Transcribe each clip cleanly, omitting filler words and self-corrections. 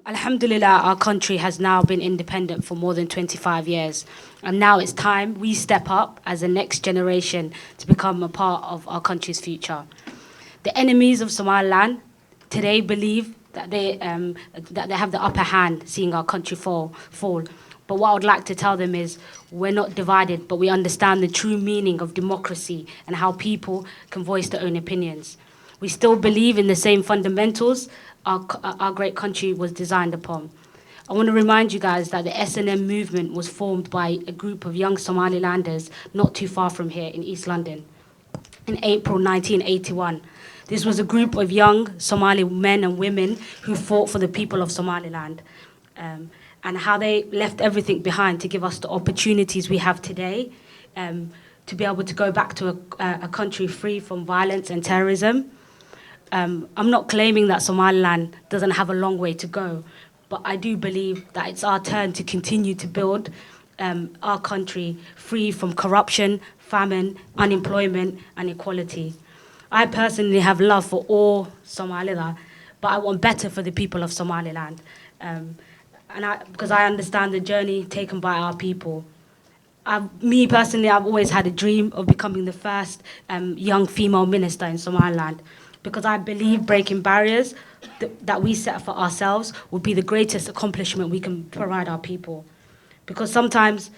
Alhamdulillah, our country has now been independent for more than 25 years. And now it's time we step up as the next generation to become a part of our country's future. The enemies of Somaliland today believe that they have the upper hand, seeing our country fall. But what I would like to tell them is we're not divided, but we understand the true meaning of democracy and how people can voice their own opinions. We still believe in the same fundamentals our great country was designed upon. I want to remind you guys that the S&M movement was formed by a group of young Somalilanders not too far from here in East London in April 1981. This was a group of young Somali men and women who fought for the people of Somaliland, and how they left everything behind to give us the opportunities we have today, to be able to go back to a country free from violence and terrorism. I'm not claiming that Somaliland doesn't have a long way to go, but I do believe that it's our turn to continue to build our country free from corruption, famine, unemployment, and equality. I personally have love for all Somaliland, but I want better for the people of Somaliland, because I understand the journey taken by our people. Me personally, I've always had a dream of becoming the first young female minister in Somaliland, because I believe breaking barriers that we set for ourselves would be the greatest accomplishment we can provide our people. Because sometimes,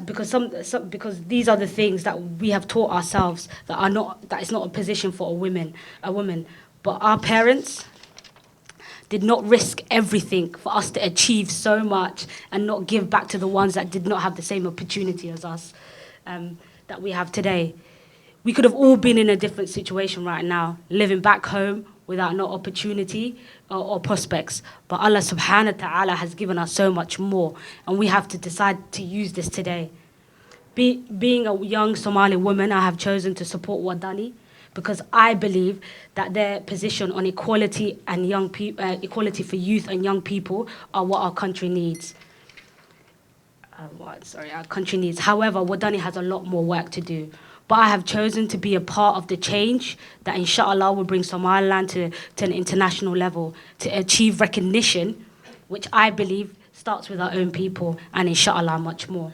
because these are the things that we have taught ourselves that it's not a position for a woman. But our parents did not risk everything for us to achieve so much and not give back to the ones that did not have the same opportunity as us that we have today. We could have all been in a different situation right now, living back home without no opportunity or prospects. But Allah subhanahu wa ta'ala has given us so much more, and we have to decide to use this today. Being a young Somali woman, I have chosen to support Waddani, because I believe that their position on equality and equality for youth and young people are what our country needs. Our country needs. However, Waddani has a lot more work to do. But I have chosen to be a part of the change that inshallah will bring Somaliland to an international level, to achieve recognition, which I believe starts with our own people, and inshallah much more.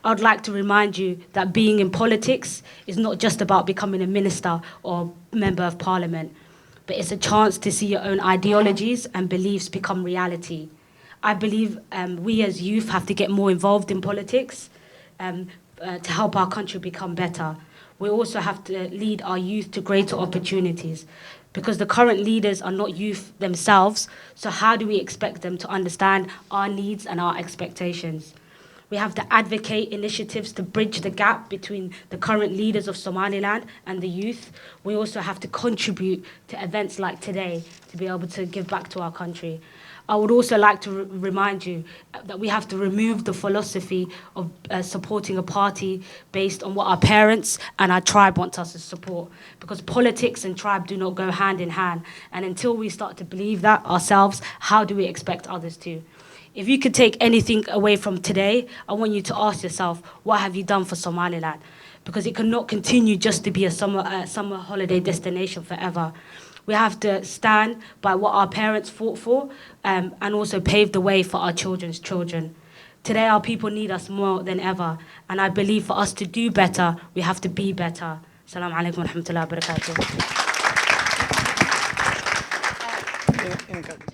I'd like to remind you that being in politics is not just about becoming a minister or member of parliament, but it's a chance to see your own ideologies and beliefs become reality. I believe we as youth have to get more involved in politics to help our country become better. We also have to lead our youth to greater opportunities, because the current leaders are not youth themselves, so how do we expect them to understand our needs and our expectations? We have to advocate initiatives to bridge the gap between the current leaders of Somaliland and the youth. We also have to contribute to events like today to be able to give back to our country. I would also like to remind you that we have to remove the philosophy of supporting a party based on what our parents and our tribe want us to support, because politics and tribe do not go hand in hand. And until we start to believe that ourselves, how do we expect others to? If you could take anything away from today, I want you to ask yourself, what have you done for Somaliland? Because it cannot continue just to be a summer holiday destination forever. We have to stand by what our parents fought for, and also pave the way for our children's children. Today, our people need us more than ever, and I believe for us to do better, we have to be better. Assalamu alaikum wa rahmatullahi wa barakatuh.